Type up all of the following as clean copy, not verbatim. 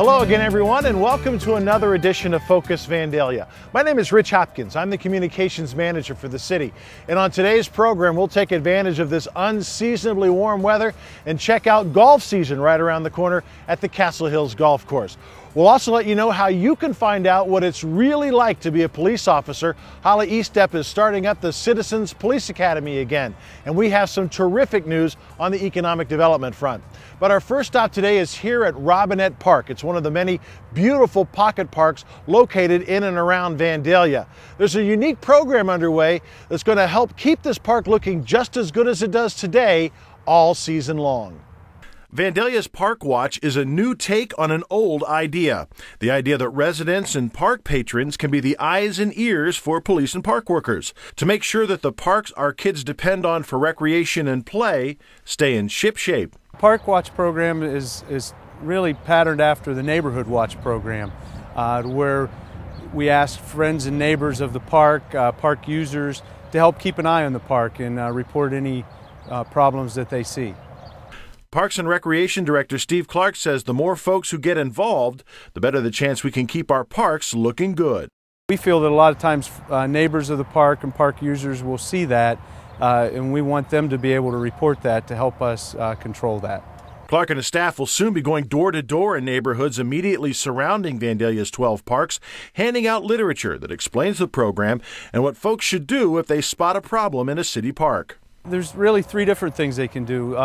Hello again, everyone, and welcome to another edition of Focus Vandalia. My name is Rich Hopkins. I'm the communications manager for the city. And on today's program, we'll take advantage of this unseasonably warm weather and check out golf season right around the corner at the Castle Hills Golf Course. We'll also let you know how you can find out what it's really like to be a police officer. Holly Estep is starting up the Citizens Police Academy again, and we have some terrific news on the economic development front. But our first stop today is here at Robinette Park. It's one of the many beautiful pocket parks located in and around Vandalia. There's a unique program underway that's going to help keep this park looking just as good as it does today all season long. Vandalia's Park Watch is a new take on an old idea. The idea that residents and park patrons can be the eyes and ears for police and park workers to make sure that the parks our kids depend on for recreation and play stay in shipshape. Park Watch program is really patterned after the Neighborhood Watch program, where we ask friends and neighbors of the park, park users, to help keep an eye on the park and report any problems that they see. Parks and Recreation Director Steve Clark says the more folks who get involved, the better the chance we can keep our parks looking good. We feel that a lot of times neighbors of the park and park users will see that, and we want them to be able to report that to help us control that. Clark and his staff will soon be going door to door in neighborhoods immediately surrounding Vandalia's 12 parks, handing out literature that explains the program and what folks should do if they spot a problem in a city park. There's really three different things they can do.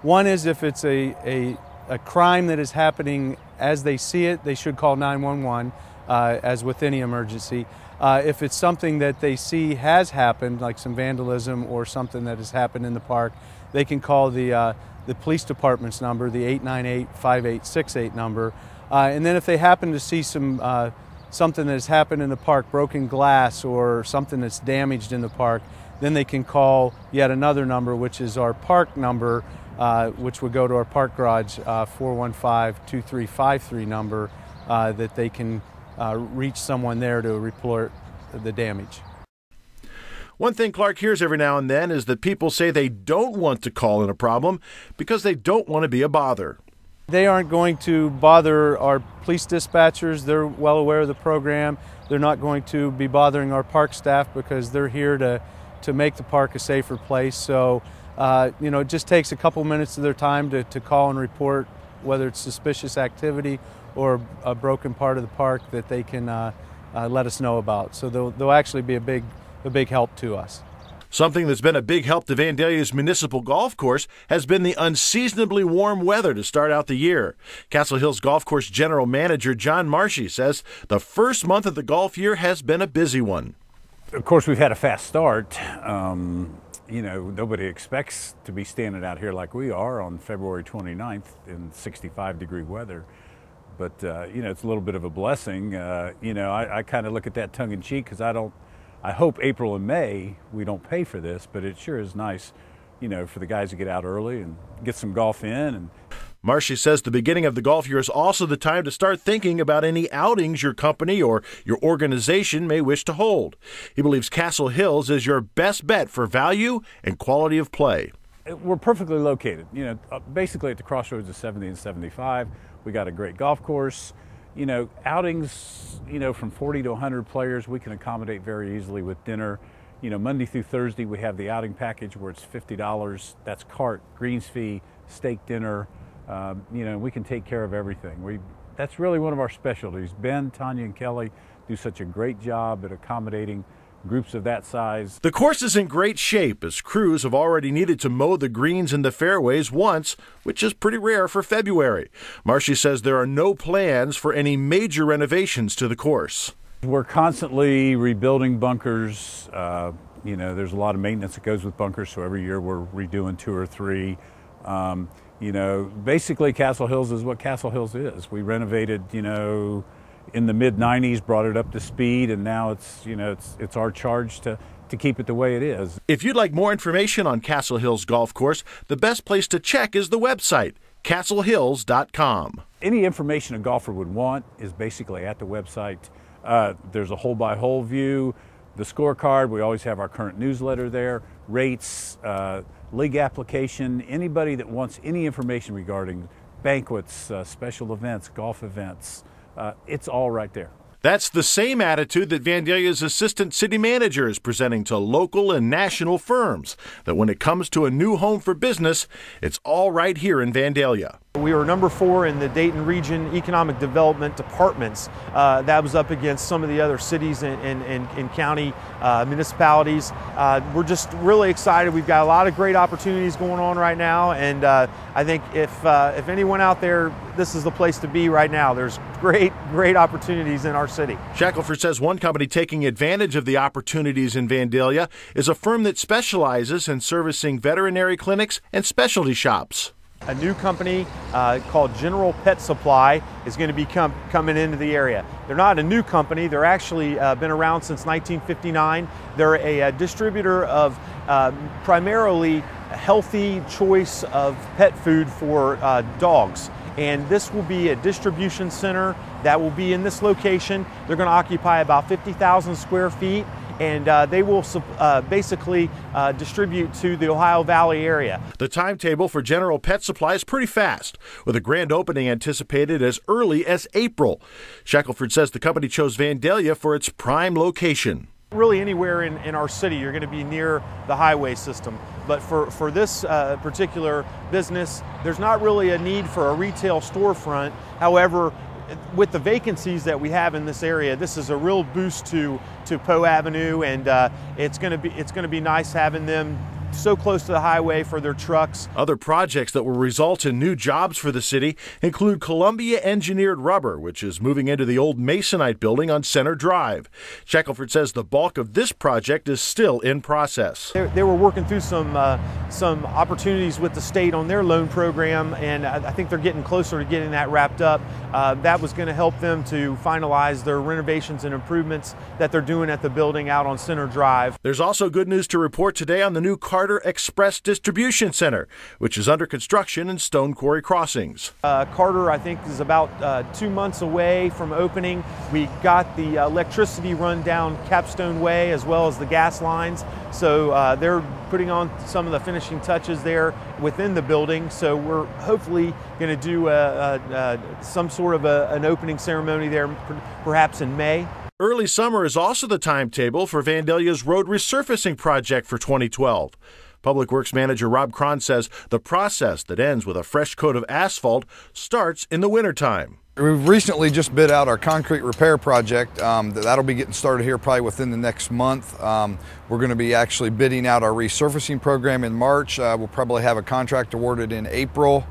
One is if it's a crime that is happening as they see it, they should call 911, as with any emergency. If it's something that they see has happened, like some vandalism or something that has happened in the park, they can call the police department's number, the 898-5868 number. And then if they happen to see something that has happened in the park, broken glass or something that's damaged in the park, then they can call yet another number, which is our park number, which would go to our park garage 415-2353 number, that they can reach someone there to report the damage. One thing Clark hears every now and then is that people say they don't want to call in a problem because they don't want to be a bother. They aren't going to bother our police dispatchers. They're well aware of the program. They're not going to be bothering our park staff because they're here to make the park a safer place. So, it just takes a couple minutes of their time to call and report whether it's suspicious activity or a broken part of the park that they can let us know about. So they'll actually be a big help to us. Something that's been a big help to Vandalia's municipal golf course has been the unseasonably warm weather to start out the year. Castle Hills Golf Course General Manager John Marshy says the first month of the golf year has been a busy one. Of course, we've had a fast start. Nobody expects to be standing out here like we are on February 29th in 65-degree weather. But, it's a little bit of a blessing. I kind of look at that tongue-in-cheek because I hope April and May we don't pay for this, but it sure is nice, for the guys to get out early and get some golf in. And Marshy says the beginning of the golf year is also the time to start thinking about any outings your company or your organization may wish to hold. He believes Castle Hills is your best bet for value and quality of play. We're perfectly located, basically at the crossroads of 70 and 75. We got a great golf course. Outings, from 40 to 100 players, we can accommodate very easily with dinner. Monday through Thursday, we have the outing package where it's $50. That's cart, greens fee, steak dinner. We can take care of everything. That's really one of our specialties. Ben, Tanya, and Kelly do such a great job at accommodating groups of that size. The course is in great shape as crews have already needed to mow the greens and the fairways once, which is pretty rare for February. Marshy says there are no plans for any major renovations to the course. We're constantly rebuilding bunkers. There's a lot of maintenance that goes with bunkers, so every year we're redoing 2 or 3. Basically Castle Hills is what Castle Hills is. We renovated, in the mid-90s, brought it up to speed, and now it's our charge to keep it the way it is. If you'd like more information on Castle Hills Golf Course, the best place to check is the website, castlehills.com. Any information a golfer would want is basically at the website. There's a hole-by-hole view, the scorecard. We always have our current newsletter there, rates, league application. Anybody that wants any information regarding banquets, special events, golf events. It's all right there. That's the same attitude that Vandalia's assistant city manager is presenting to local and national firms, that when it comes to a new home for business, it's all right here in Vandalia. We were number 4 in the Dayton Region Economic Development Departments. That was up against some of the other cities and county municipalities. We're just really excited. We've got a lot of great opportunities going on right now, and I think if anyone out there, this is the place to be right now. There's great opportunities in our city. Shackelford says one company taking advantage of the opportunities in Vandalia is a firm that specializes in servicing veterinary clinics and specialty shops. A new company called General Pet Supply is going to be coming into the area. They're not a new company. They're actually been around since 1959. They're a distributor of primarily healthy choice of pet food for dogs. And this will be a distribution center that will be in this location. They're going to occupy about 50,000 square feet. And they will basically distribute to the Ohio Valley area. The timetable for General Pet Supply is pretty fast, with a grand opening anticipated as early as April. Shackelford says the company chose Vandalia for its prime location. Really anywhere in our city, you're going to be near the highway system. But for this particular business, there's not really a need for a retail storefront. However, with the vacancies that we have in this area, this is a real boost to Poe Avenue, and it's going to be nice having them so close to the highway for their trucks. Other projects that will result in new jobs for the city include Columbia Engineered Rubber, which is moving into the old Masonite building on Center Drive. Shackelford says the bulk of this project is still in process. They were working through some opportunities with the state on their loan program, and I think they're getting closer to getting that wrapped up. That was going to help them to finalize their renovations and improvements that they're doing at the building out on Center Drive. There's also good news to report today on the new Carter Express Distribution Center, which is under construction in Stone Quarry Crossings. Carter, I think, is about 2 months away from opening. We got the electricity run down Capstone Way as well as the gas lines. So they're putting on some of the finishing touches there within the building. So we're hopefully going to do some sort of an opening ceremony there, perhaps in May. Early summer is also the timetable for Vandalia's road resurfacing project for 2012. Public Works Manager Rob Cron says the process that ends with a fresh coat of asphalt starts in the wintertime. We've recently just bid out our concrete repair project. That'll be getting started here probably within the next month. We're going to be actually bidding out our resurfacing program in March. We'll probably have a contract awarded in April.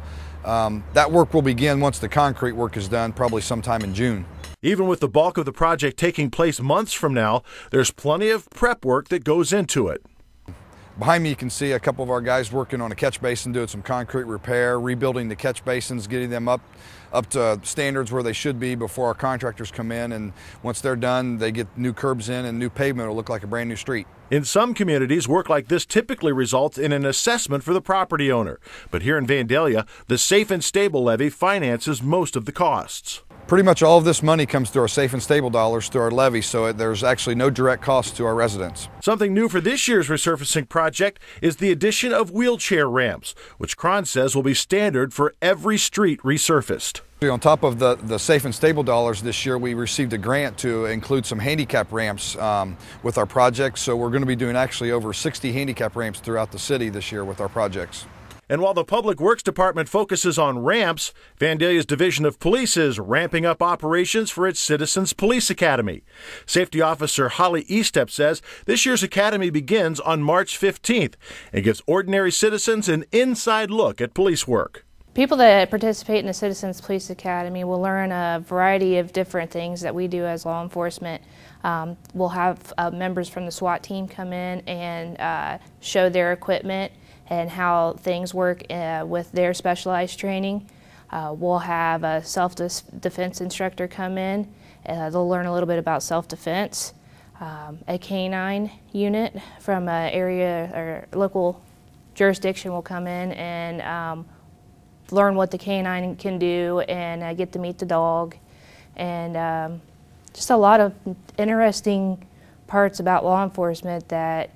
That work will begin once the concrete work is done, probably sometime in June. Even with the bulk of the project taking place months from now, there's plenty of prep work that goes into it. Behind me you can see a couple of our guys working on a catch basin, doing some concrete repair, rebuilding the catch basins, getting them up to standards where they should be before our contractors come in, and once they're done, they get new curbs in and new pavement. It'll look like a brand new street. In some communities, work like this typically results in an assessment for the property owner. But here in Vandalia, the Safe and Stable levy finances most of the costs. Pretty much all of this money comes through our Safe and Stable dollars, through our levy, so there's actually no direct cost to our residents. Something new for this year's resurfacing project is the addition of wheelchair ramps, which Cron says will be standard for every street resurfaced. On top of the Safe and Stable dollars this year, we received a grant to include some handicap ramps with our projects, so we're going to be doing actually over 60 handicap ramps throughout the city this year with our projects. And while the Public Works Department focuses on ramps, Vandalia's Division of Police is ramping up operations for its Citizens Police Academy. Safety Officer Holly Estep says this year's academy begins on March 15th and gives ordinary citizens an inside look at police work. People that participate in the Citizens Police Academy will learn a variety of different things that we do as law enforcement. We'll have members from the SWAT team come in and show their equipment and how things work with their specialized training. We'll have a self-defense instructor come in. They'll learn a little bit about self-defense. A canine unit from an area or local jurisdiction will come in and learn what the canine can do and get to meet the dog. And just a lot of interesting parts about law enforcement that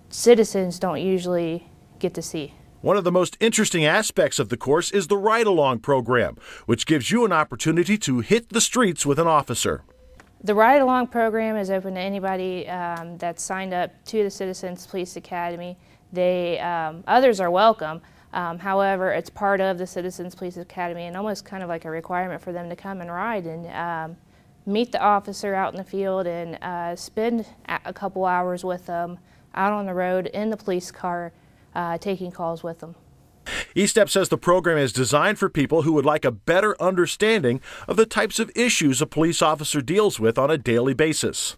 citizens don't usually get to see. One of the most interesting aspects of the course is the ride-along program, which gives you an opportunity to hit the streets with an officer. The ride-along program is open to anybody that's signed up to the Citizens Police Academy. Others are welcome. However, it's part of the Citizens Police Academy and almost kind of like a requirement for them to come and ride and meet the officer out in the field and spend a couple hours with them out on the road in the police car, taking calls with them. ESTEP says the program is designed for people who would like a better understanding of the types of issues a police officer deals with on a daily basis.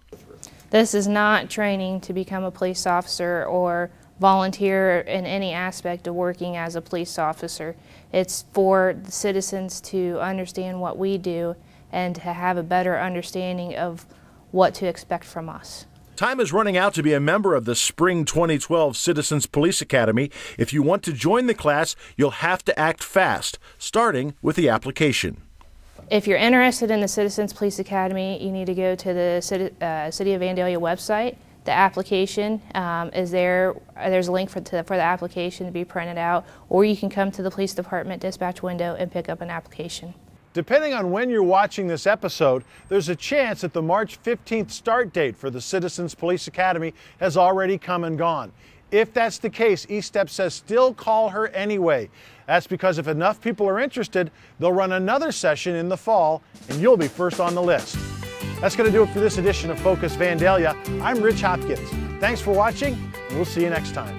This is not training to become a police officer or volunteer in any aspect of working as a police officer. It's for the citizens to understand what we do and to have a better understanding of what to expect from us. Time is running out to be a member of the Spring 2012 Citizens Police Academy. If you want to join the class, you'll have to act fast, starting with the application. If you're interested in the Citizens Police Academy, you need to go to the City of Vandalia website. The application is there. There's a link for the application to be printed out, or you can come to the police department dispatch window and pick up an application. Depending on when you're watching this episode, there's a chance that the March 15th start date for the Citizens Police Academy has already come and gone. If that's the case, ESTEP says still call her anyway. That's because if enough people are interested, they'll run another session in the fall and you'll be first on the list. That's going to do it for this edition of Focus Vandalia. I'm Rich Hopkins. Thanks for watching, and we'll see you next time.